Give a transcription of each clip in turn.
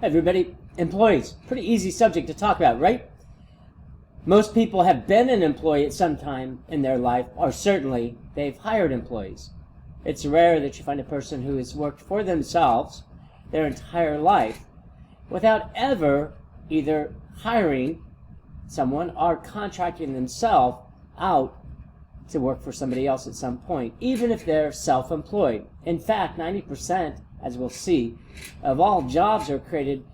Everybody, employees, pretty easy subject to talk about, right? Most people have been an employee at some time in their life, or certainly they've hired employees. It's rare that you find a person who has worked for themselves their entire life without ever either hiring someone or contracting themselves out to work for somebody else at some point, even if they're self-employed. In fact, 90%, as we'll see, of all jobs are created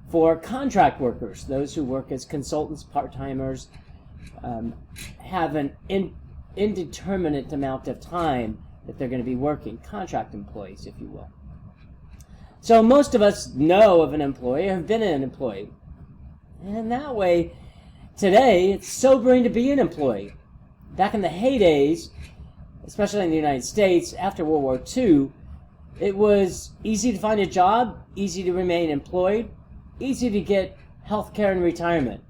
for contract workers. Those who work as consultants, part-timers, have an indeterminate amount of time that they're going to be working. Contract employees, if you will. So most of us know of an employee or have been an employee. And in that way, today, it's sobering to be an employee. Back in the heydays, especially in the United States, after World War II, it was easy to find a job, easy to remain employed, easy to get health care and retirement.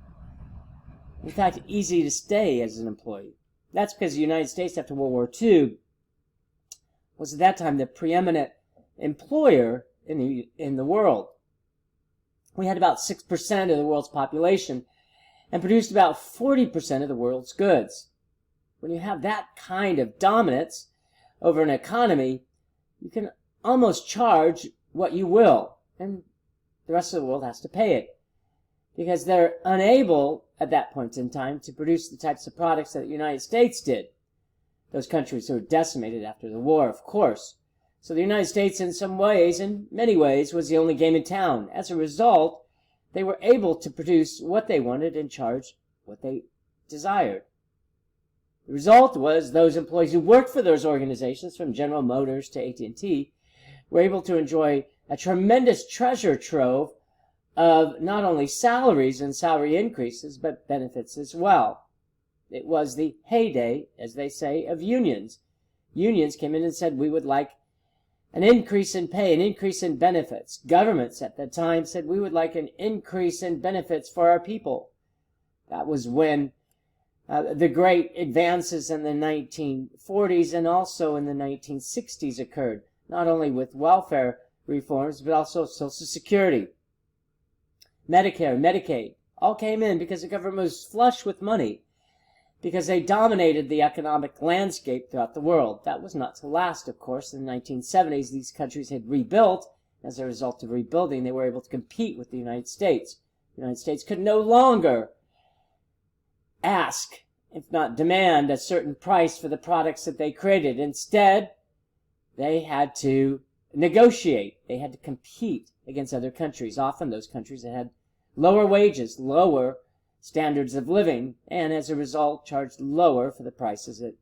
In fact, easy to stay as an employee. That's because the United States, after World War II, was at that time the preeminent employer in the world. We had about 6% of the world's population and produced about 40% of the world's goods. When you have that kind of dominance over an economy, you can almost charge what you will, and the rest of the world has to pay it, because they're unable at that point in time to produce the types of products that the United States did. Those countries were decimated after the war, of course. So the United States, in some ways, in many ways, was the only game in town. As a result, they were able to produce what they wanted and charge what they desired. The result was those employees who worked for those organizations, from General Motors to AT&T, were able to enjoy a tremendous treasure trove of not only salaries and salary increases, but benefits as well. It was the heyday, as they say, of unions. Unions came in and said, we would like an increase in pay, an increase in benefits. Governments at the time said, we would like an increase in benefits for our people. That was when the great advances in the 1940s and also in the 1960s occurred, not only with welfare reforms, but also Social Security. Medicare, Medicaid, all came in because the government was flush with money, because they dominated the economic landscape throughout the world. That was not to last, of course. In the 1970s, these countries had rebuilt. As a result of rebuilding, they were able to compete with the United States. The United States could no longer ask, if not demand, a certain price for the products that they created. Instead, they had to negotiate. They had to compete against other countries, often those countries that had lower wages, lower standards of living, and as a result charged lower for the prices that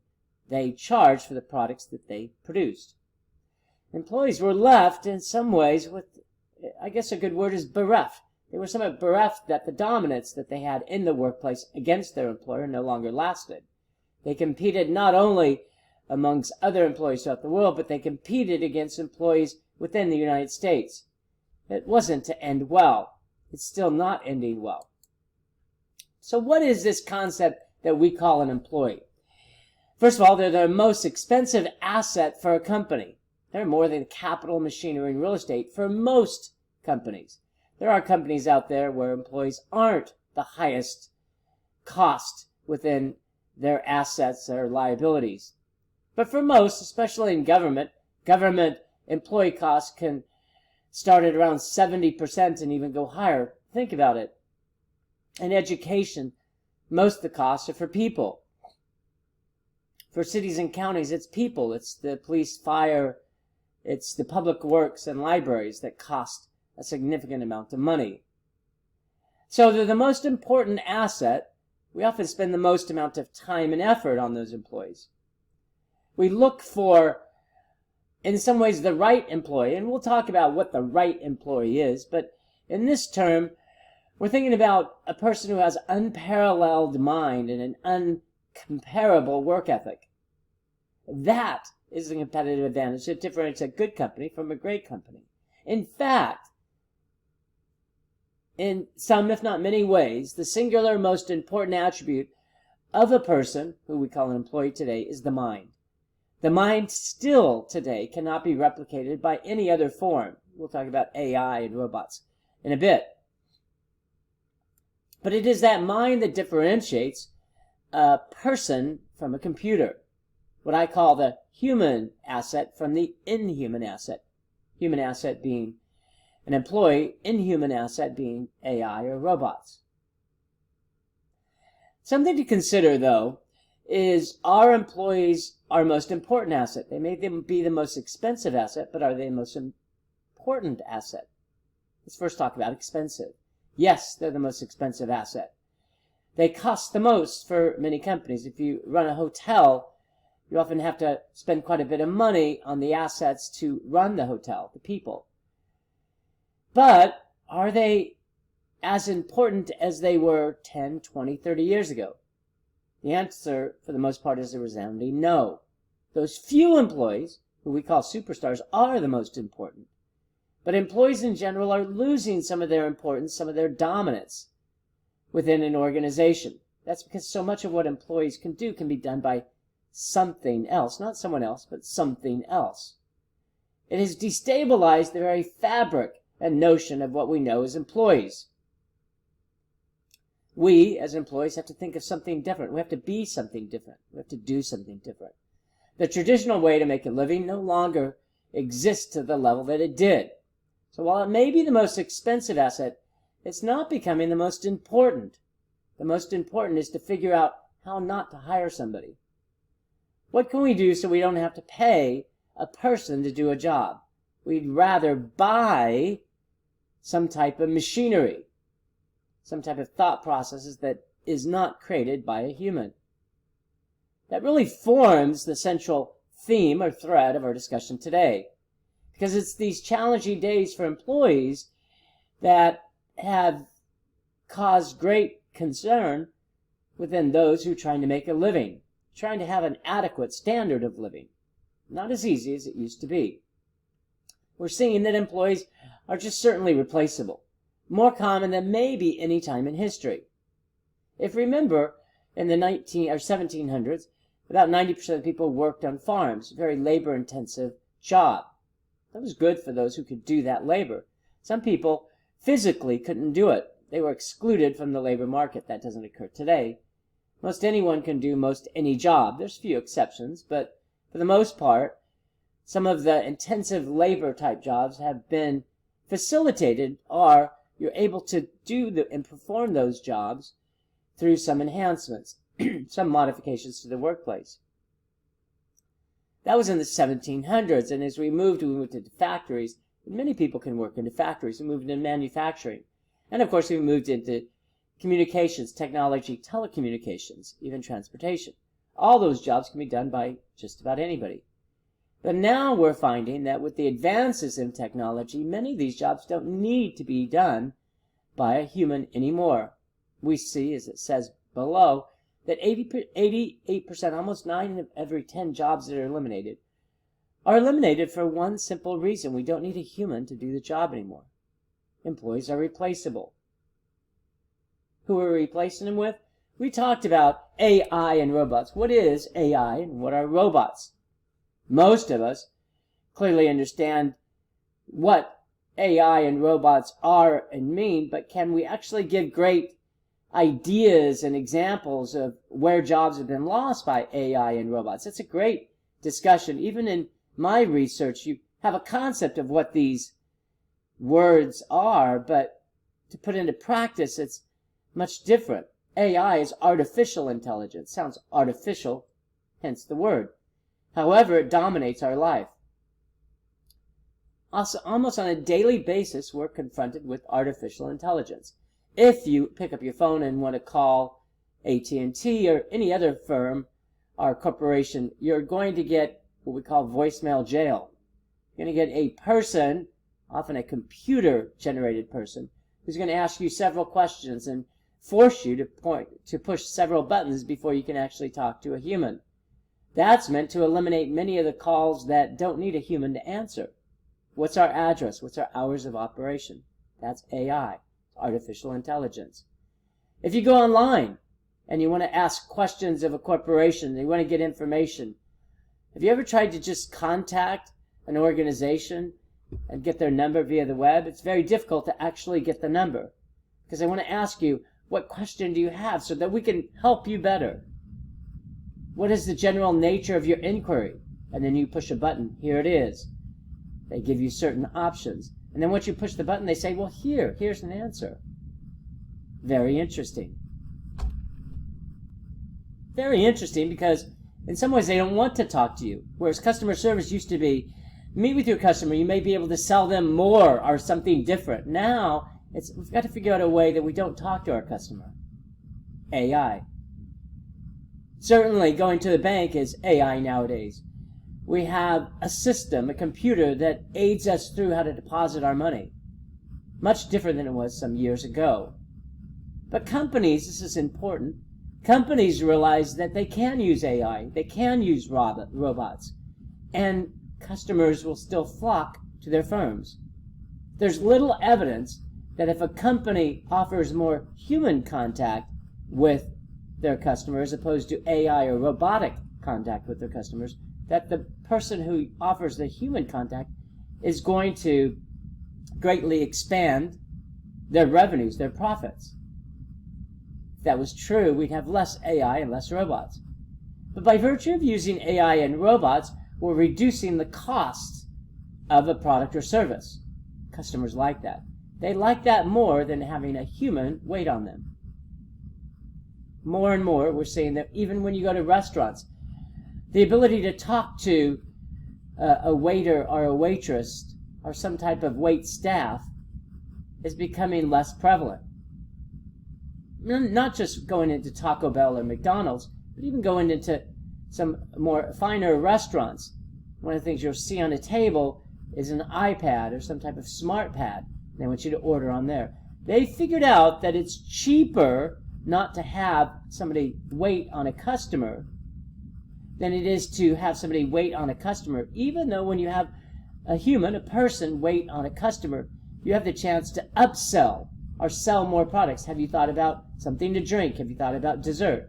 they charged for the products that they produced. Employees were left in some ways with, I guess a good word is bereft. They were somewhat bereft that the dominance that they had in the workplace against their employer no longer lasted. They competed not only amongst other employees throughout the world, but they competed against employees within the United States. It wasn't to end well. It's still not ending well. So what is this concept that we call an employee? First of all, they're the most expensive asset for a company. They're more than capital, machinery, and real estate for most companies. There are companies out there where employees aren't the highest cost within their assets or liabilities. But for most, especially in government employee costs can start at around 70% and even go higher. Think about it. In education, most of the costs are for people. For cities and counties, it's people. It's the police, fire, it's the public works and libraries that cost a significant amount of money. So they're the most important asset. We often spend the most amount of time and effort on those employees. We look for, in some ways, the right employee, and we'll talk about what the right employee is, but in this term, we're thinking about a person who has unparalleled mind and an uncomparable work ethic. That is the competitive advantage that differentiates a good company from a great company. In fact, in some, if not many ways, the singular most important attribute of a person, who we call an employee today, is the mind. The mind still today cannot be replicated by any other form. We'll talk about AI and robots in a bit. But it is that mind that differentiates a person from a computer. What I call the human asset from the inhuman asset. Human asset being an employee, inhuman asset being AI or robots. Something to consider, though, is are employees our most important asset? They may be the most expensive asset, but are they the most important asset? Let's first talk about expensive. Yes, they're the most expensive asset. They cost the most for many companies. If you run a hotel, you often have to spend quite a bit of money on the assets to run the hotel, the people. But are they as important as they were 10, 20, 30 years ago? The answer, for the most part, is a resounding no. Those few employees, who we call superstars, are the most important. But employees in general are losing some of their importance, some of their dominance within an organization. That's because so much of what employees can do can be done by something else. Not someone else, but something else. It has destabilized the very fabric and notion of what we know as employees. We, as employees, have to think of something different. We have to be something different. We have to do something different. The traditional way to make a living no longer exists to the level that it did. So while it may be the most expensive asset, it's not becoming the most important. The most important is to figure out how not to hire somebody. What can we do so we don't have to pay a person to do a job? We'd rather buy some type of machinery, some type of thought processes that is not created by a human. That really forms the central theme or thread of our discussion today. Because it's these challenging days for employees that have caused great concern within those who are trying to make a living, trying to have an adequate standard of living. Not as easy as it used to be. We're seeing that employees are just certainly replaceable, more common than maybe any time in history. If you remember, in the 1700s, about 90% of people worked on farms, a very labor-intensive job. That was good for those who could do that labor. Some people physically couldn't do it. They were excluded from the labor market. That doesn't occur today. Most anyone can do most any job. There's few exceptions, but for the most part, some of the intensive labor type jobs have been facilitated, or you're able to do and perform those jobs through some enhancements, some modifications to the workplace. That was in the 1700s, and as we moved into factories. Many people can work into factories. We moved into manufacturing. And of course, we moved into communications, technology, telecommunications, even transportation. All those jobs can be done by just about anybody. But now we're finding that with the advances in technology, many of these jobs don't need to be done by a human anymore. We see, as it says below, that 88%, almost 9 of every 10 jobs that are eliminated for one simple reason. We don't need a human to do the job anymore. Employees are replaceable. Who are we replacing them with? We talked about AI and robots. What is AI and what are robots? Most of us clearly understand what AI and robots are and mean, but can we actually give great ideas and examples of where jobs have been lost by AI and robots? It's a great discussion. Even in my research, you have a concept of what these words are, but to put into practice, it's much different. AI is artificial intelligence. Sounds artificial, hence the word. However, it dominates our life. Also, almost on a daily basis, we're confronted with artificial intelligence. If you pick up your phone and want to call AT&T or any other firm or corporation, you're going to get what we call voicemail jail. You're going to get a person, often a computer-generated person, who's going to ask you several questions and force you to push several buttons before you can actually talk to a human. That's meant to eliminate many of the calls that don't need a human to answer. What's our address? What's our hours of operation? That's AI, artificial intelligence. If you go online and you want to ask questions of a corporation, and you want to get information, have you ever tried to just contact an organization and get their number via the web, it's very difficult to actually get the number. Because I want to ask you, what question do you have so that we can help you better? What is the general nature of your inquiry? And then you push a button. Here it is. They give you certain options. And then once you push the button, they say, well, here's an answer. Very interesting. Very interesting because in some ways they don't want to talk to you. Whereas customer service used to be, meet with your customer, you may be able to sell them more or something different. Now, we've got to figure out a way that we don't talk to our customer. AI. Certainly, going to the bank is AI nowadays. We have a system, a computer, that aids us through how to deposit our money. Much different than it was some years ago. But companies, this is important, companies realize that they can use AI, they can use robots, and customers will still flock to their firms. There's little evidence that if a company offers more human contact with their customer as opposed to AI or robotic contact with their customers, that the person who offers the human contact is going to greatly expand their revenues, their profits. If that was true, we'd have less AI and less robots. But by virtue of using AI and robots, we're reducing the cost of a product or service. Customers like that. They like that more than having a human wait on them. More and more, we're seeing that even when you go to restaurants, the ability to talk to a waiter or a waitress or some type of wait staff is becoming less prevalent. Not just going into Taco Bell or McDonald's, but even going into some more finer restaurants. One of the things you'll see on a table is an iPad or some type of smart pad. They want you to order on there. They figured out that it's cheaper not to have somebody wait on a customer than it is to have somebody wait on a customer. Even though when you have a human, a person, wait on a customer, you have the chance to upsell or sell more products. Have you thought about something to drink? Have you thought about dessert?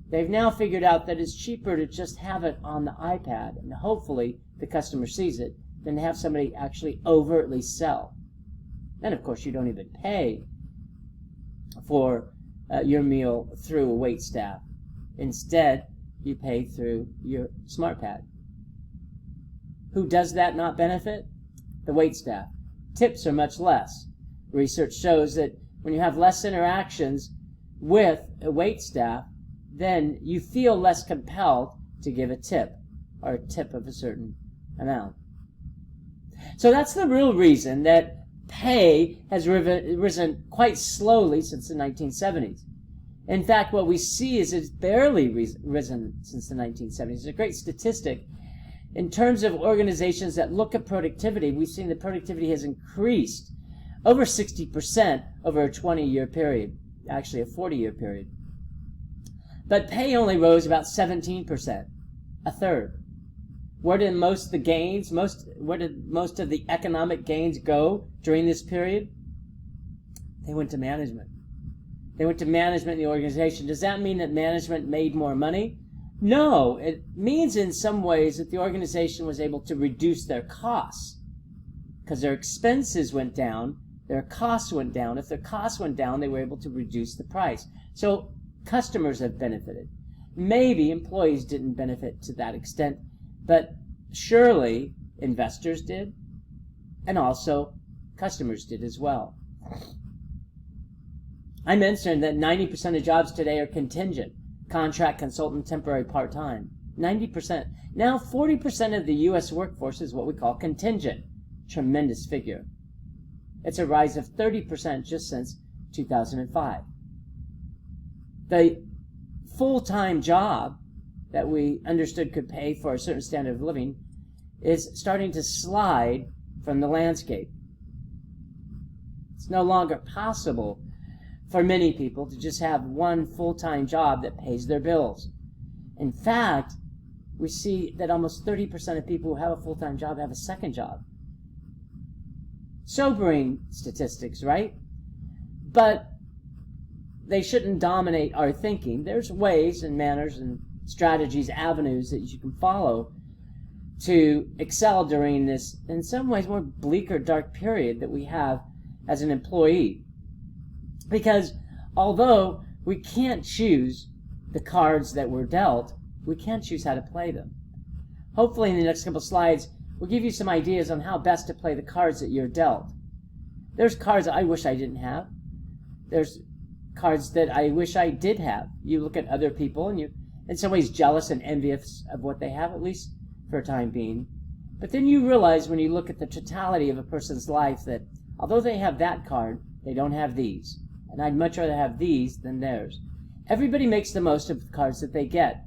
They've now figured out that it's cheaper to just have it on the iPad, and hopefully the customer sees it, than to have somebody actually overtly sell. And of course, you don't even pay for your meal through a wait staff. Instead, you pay through your smart pad. Who does that not benefit? The wait staff. Tips are much less. Research shows that when you have less interactions with a wait staff, then you feel less compelled to give a tip, or a tip of a certain amount. So that's the real reason that pay has risen quite slowly since the 1970s. In fact, what we see is it's barely risen since the 1970s. It's a great statistic. In terms of organizations that look at productivity, we've seen that productivity has increased over 60% over a 20-year period, actually a 40-year period. But pay only rose about 17%, a third. Where did most of the gains, where did most of the economic gains go during this period? They went to management. They went to management in the organization. Does that mean that management made more money? No, it means in some ways that the organization was able to reduce their costs because their expenses went down, their costs went down. If their costs went down, they were able to reduce the price. So customers have benefited. Maybe employees didn't benefit to that extent, but surely investors did, and also customers did as well. I mentioned that 90% of jobs today are contingent, contract, consultant, temporary, part-time. 90%. Now 40% of the U.S. workforce is what we call contingent. Tremendous figure. It's a rise of 30% just since 2005. The full-time job that we understood could pay for a certain standard of living is starting to slide from the landscape. It's no longer possible for many people to just have one full-time job that pays their bills. In fact, we see that almost 30% of people who have a full-time job have a second job. Sobering statistics, right? But they shouldn't dominate our thinking. There's ways and manners and strategies, avenues that you can follow to excel during this, in some ways, more bleak or dark period that we have as an employee. Because although we can't choose the cards that we're dealt, we can choose how to play them. Hopefully in the next couple slides, we'll give you some ideas on how best to play the cards that you're dealt. There's cards I wish I didn't have. There's cards that I wish I did have. You look at other people and you're in some ways jealous and envious of what they have, at least for a time being. But then you realize when you look at the totality of a person's life that although they have that card, they don't have these. And I'd much rather have these than theirs. Everybody makes the most of the cards that they get.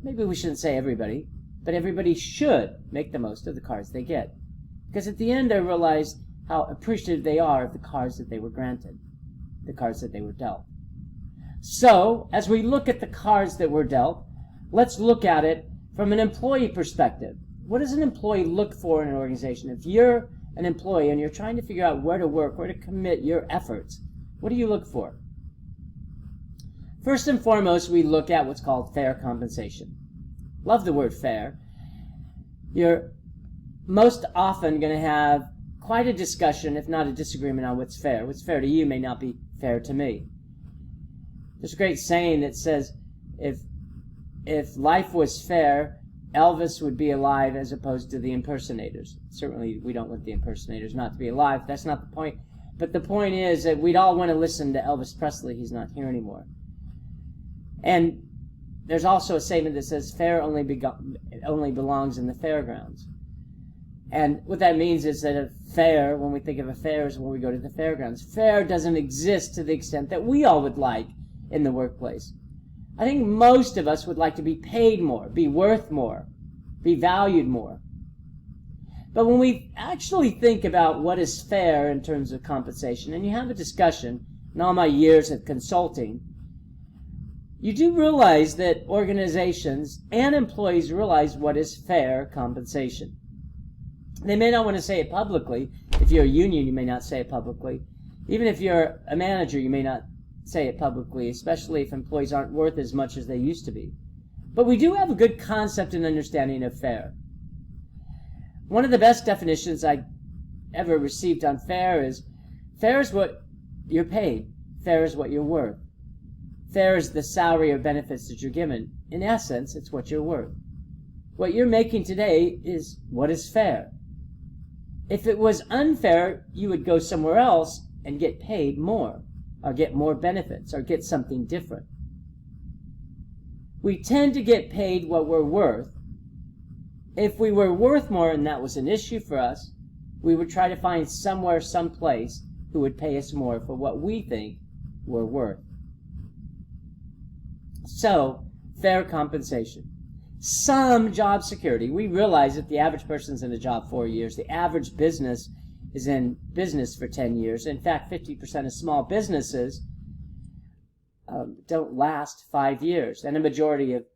Maybe we shouldn't say everybody, but everybody should make the most of the cards they get. Because at the end they realize how appreciative they are of the cards that they were granted, the cards that they were dealt. So, as we look at the cards that were dealt, let's look at it from an employee perspective. What does an employee look for in an organization? If you're an employee and you're trying to figure out where to work, where to commit your efforts, what do you look for? First and foremost, we look at what's called fair compensation. Love the word fair. You're most often going to have quite a discussion, if not a disagreement, on what's fair. What's fair to you may not be fair to me. There's a great saying that says, if life was fair, Elvis would be alive as opposed to the impersonators. Certainly, we don't want the impersonators not to be alive. That's not the point. But the point is that we'd all want to listen to Elvis Presley. He's not here anymore. And there's also a statement that says, fair only belongs in the fairgrounds. And what that means is that a fair, when we think of a fair, is when we go to the fairgrounds. Fair doesn't exist to the extent that we all would like in the workplace. I think most of us would like to be paid more, be worth more, be valued more. But when we actually think about what is fair in terms of compensation, and you have a discussion in all my years of consulting, you do realize that organizations and employees realize what is fair compensation. They may not want to say it publicly. If you're a union, you may not say it publicly. Even if you're a manager, you may not say it publicly, especially if employees aren't worth as much as they used to be. But we do have a good concept and understanding of fair. One of the best definitions I ever received on fair is what you're paid. Fair is what you're worth. Fair is the salary or benefits that you're given. In essence, it's what you're worth. What you're making today is what is fair. If it was unfair, you would go somewhere else and get paid more, or get more benefits, or get something different. We tend to get paid what we're worth. If we were worth more and that was an issue for us, we would try to find somewhere, someplace, who would pay us more for what we think we're worth. So, fair compensation. Some job security. We realize that the average person's in a job 4 years. The average business is in business for 10 years. In fact, 50% of small businesses don't last 5 years. And a majority of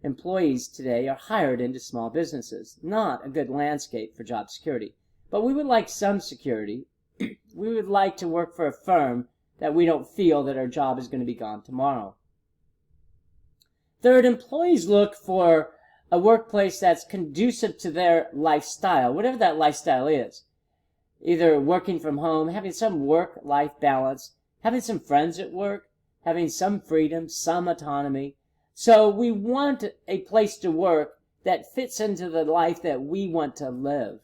employees today are hired into small businesses. Not a good landscape for job security. But we would like some security. We would like to work for a firm that we don't feel that our job is going to be gone tomorrow. Third, employees look for a workplace that's conducive to their lifestyle, whatever that lifestyle is. Either working from home, having some work-life balance, having some friends at work, having some freedom, some autonomy. So we want a place to work that fits into the life that we want to live,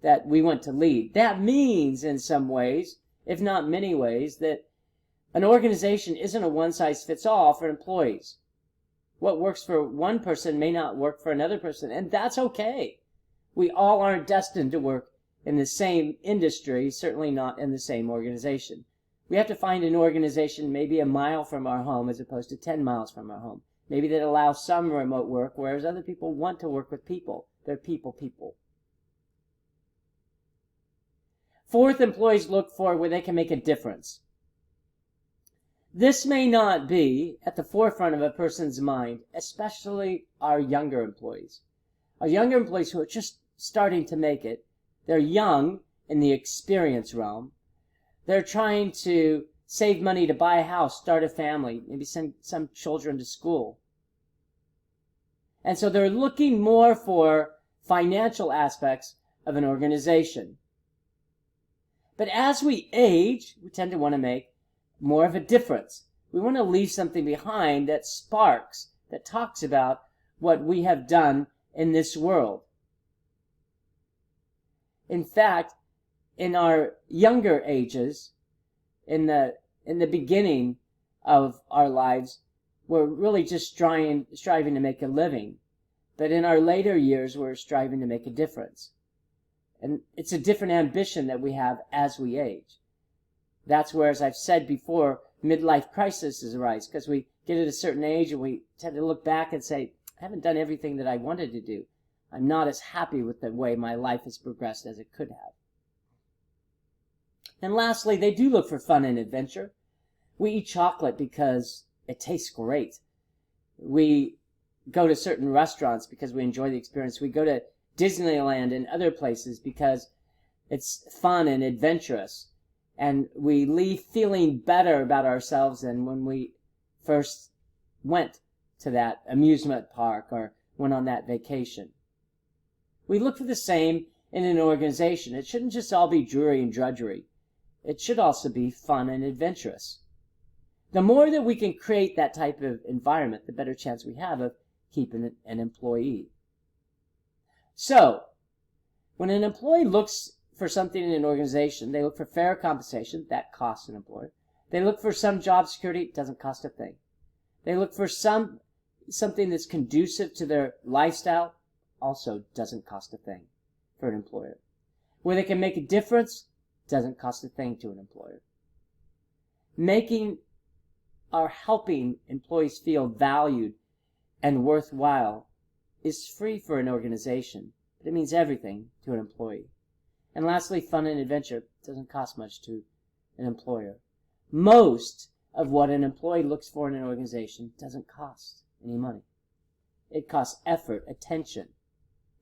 that we want to lead. That means, in some ways, if not many ways, that an organization isn't a one-size-fits-all for employees. What works for one person may not work for another person, and that's okay. We all aren't destined to work in the same industry, certainly not in the same organization. We have to find an organization maybe a mile from our home as opposed to 10 miles from our home. Maybe that allows some remote work, whereas other people want to work with people. They're people. Fourth, employees look for where they can make a difference. This may not be at the forefront of a person's mind, especially our younger employees. Our younger employees who are just starting to make it. They're young in the experience realm. They're trying to save money to buy a house, start a family, maybe send some children to school. And so they're looking more for financial aspects of an organization. But as we age, we tend to want to make more of a difference. We want to leave something behind that sparks, that talks about what we have done in this world. In fact, in our younger ages, in the beginning of our lives, we're really just striving to make a living. But in our later years, we're striving to make a difference. And it's a different ambition that we have as we age. That's where, as I've said before, midlife crises arise, because we get at a certain age and we tend to look back and say, I haven't done everything that I wanted to do. I'm not as happy with the way my life has progressed as it could have. And lastly, they do look for fun and adventure. We eat chocolate because it tastes great. We go to certain restaurants because we enjoy the experience. We go to Disneyland and other places because it's fun and adventurous. And we leave feeling better about ourselves than when we first went to that amusement park or went on that vacation. We look for the same in an organization. It shouldn't just all be dreary and drudgery. It should also be fun and adventurous. The more that we can create that type of environment, the better chance we have of keeping an employee. So, when an employee looks for something in an organization, they look for fair compensation. That costs an employer. They look for some job security. It doesn't cost a thing. They look for something that's conducive to their lifestyle. Also doesn't cost a thing for an employer. Where they can make a difference, doesn't cost a thing to an employer. Making or helping employees feel valued and worthwhile is free for an organization, but it means everything to an employee. And lastly, fun and adventure doesn't cost much to an employer. Most of what an employee looks for in an organization doesn't cost any money. It costs effort, attention,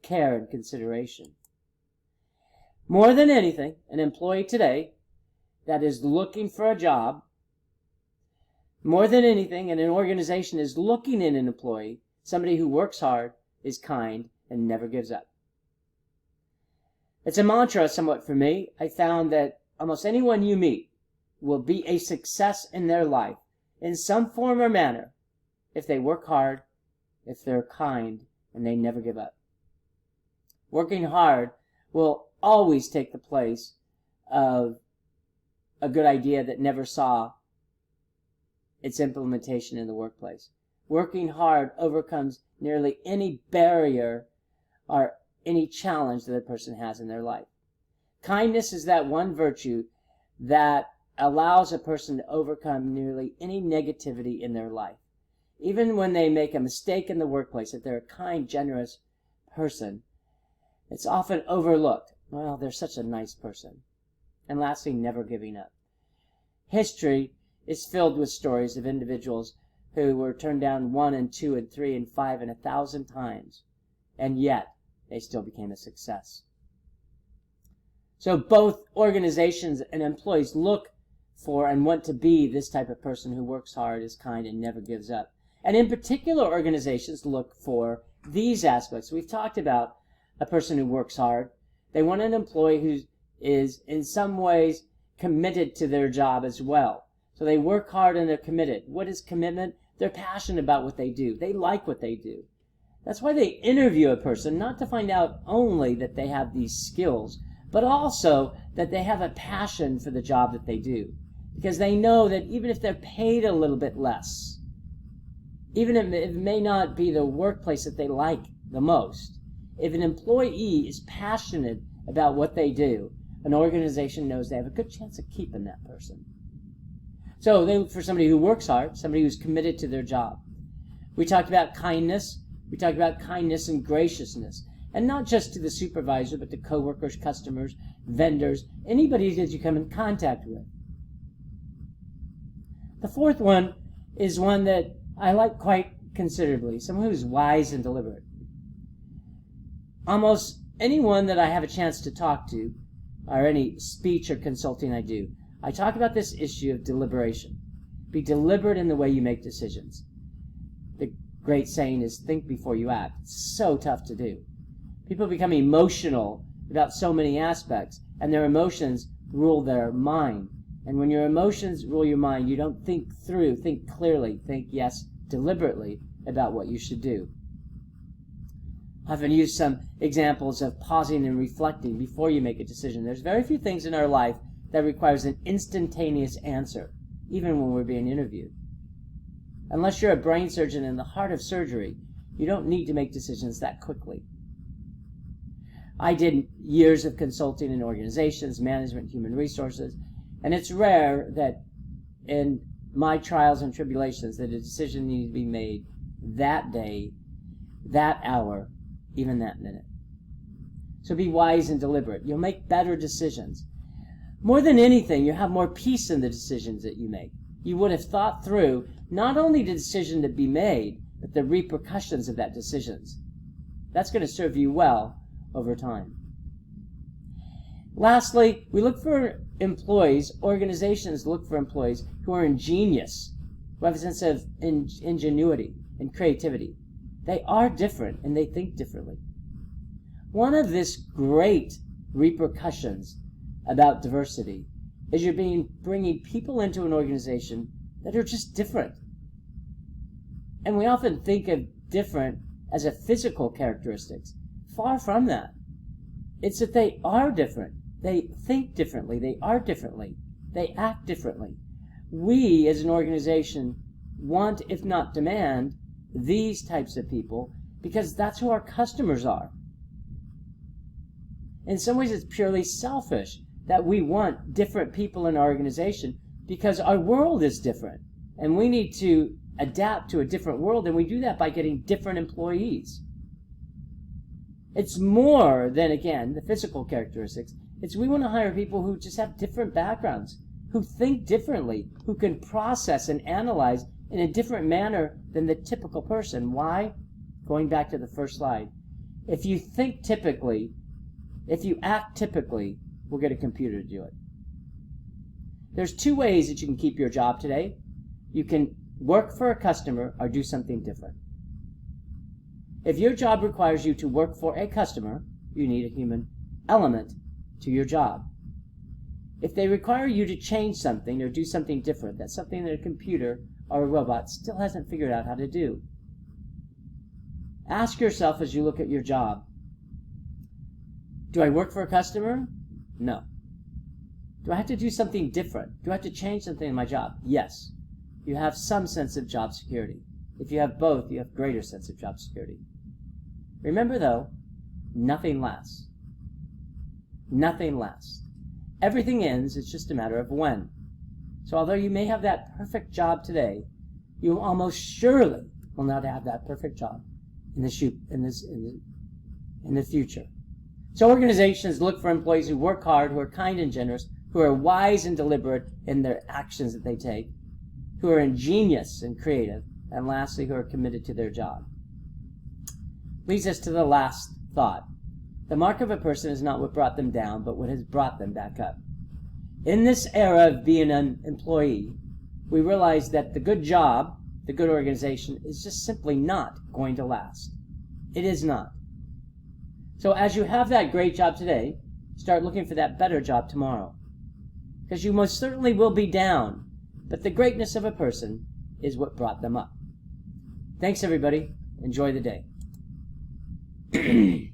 care, and consideration. More than anything, an employee today that is looking for a job, more than anything, and an organization is looking in an employee, somebody who works hard, is kind, and never gives up. It's a mantra somewhat for me. I found that almost anyone you meet will be a success in their life in some form or manner if they work hard, if they're kind, and they never give up. Working hard will always take the place of a good idea that never saw its implementation in the workplace. Working hard overcomes nearly any barrier or any challenge that a person has in their life. Kindness is that one virtue that allows a person to overcome nearly any negativity in their life. Even when they make a mistake in the workplace, if they're a kind, generous person, it's often overlooked. Well, they're such a nice person. And lastly, never giving up. History is filled with stories of individuals who were turned down 1 and 2 and 3 and 5 and 1,000 times, and yet they still became a success. So both organizations and employees look for and want to be this type of person who works hard, is kind, and never gives up. And in particular, organizations look for these aspects. We've talked about a person who works hard. They want an employee who is in some ways committed to their job as well. So they work hard and they're committed. What is commitment? They're passionate about what they do. They like what they do. That's why they interview a person, not to find out only that they have these skills, but also that they have a passion for the job that they do. Because they know that even if they're paid a little bit less, even if it may not be the workplace that they like the most, if an employee is passionate about what they do, an organization knows they have a good chance of keeping that person. So they look for somebody who works hard, somebody who's committed to their job. We talked about kindness. We talked about kindness and graciousness. And not just to the supervisor, but to coworkers, customers, vendors, anybody that you come in contact with. The fourth one is one that I like quite considerably, someone who's wise and deliberate. Almost anyone that I have a chance to talk to, or any speech or consulting I do, I talk about this issue of deliberation. Be deliberate in the way you make decisions. The great saying is think before you act. It's so tough to do. People become emotional about so many aspects, and their emotions rule their mind. And when your emotions rule your mind, you don't think through, think clearly, think, yes, deliberately about what you should do. I often use some examples of pausing and reflecting before you make a decision. There's very few things in our life that requires an instantaneous answer, even when we're being interviewed. Unless you're a brain surgeon in the heart of surgery, you don't need to make decisions that quickly. I did years of consulting in organizations, management, human resources, and it's rare that in my trials and tribulations that a decision needed to be made that day, that hour, even that minute. So be wise and deliberate. You'll make better decisions. More than anything, you have more peace in the decisions that you make. You would have thought through not only the decision to be made, but the repercussions of that decision. That's going to serve you well over time. Lastly, we look for employees, organizations look for employees who are ingenious, who have a sense of ingenuity and creativity. They are different and they think differently. One of this great repercussions about diversity is you're bringing people into an organization that are just different. And we often think of different as a physical characteristics. Far from that. It's that they are different. They think differently. They are differently. They act differently. We, as an organization, want, if not demand, these types of people because that's who our customers are. In some ways, it's purely selfish that we want different people in our organization because our world is different. And we need to adapt to a different world, and we do that by getting different employees. It's more than, again, the physical characteristics. It's we want to hire people who just have different backgrounds, who think differently, who can process and analyze in a different manner than the typical person. Why? Going back to the first slide. If you think typically, if you act typically, we'll get a computer to do it. There's two ways that you can keep your job today. You can work for a customer or do something different. If your job requires you to work for a customer, you need a human element to your job. If they require you to change something or do something different, that's something that a computer or a robot still hasn't figured out how to do. Ask yourself as you look at your job, do I work for a customer? No. Do I have to do something different? Do I have to change something in my job? Yes. You have some sense of job security. If you have both, you have greater sense of job security. Remember, though, nothing lasts. Nothing lasts. Everything ends. It's just a matter of when. So although you may have that perfect job today, you almost surely will not have that perfect job in the future. So organizations look for employees who work hard, who are kind and generous, who are wise and deliberate in their actions that they take, who are ingenious and creative, and lastly, who are committed to their job. Leads us to the last thought. The mark of a person is not what brought them down, but what has brought them back up. In this era of being an employee, we realize that the good job, the good organization, is just simply not going to last. It is not. So as you have that great job today, start looking for that better job tomorrow. Because you most certainly will be down, but the greatness of a person is what brought them up. Thanks, everybody. Enjoy the day.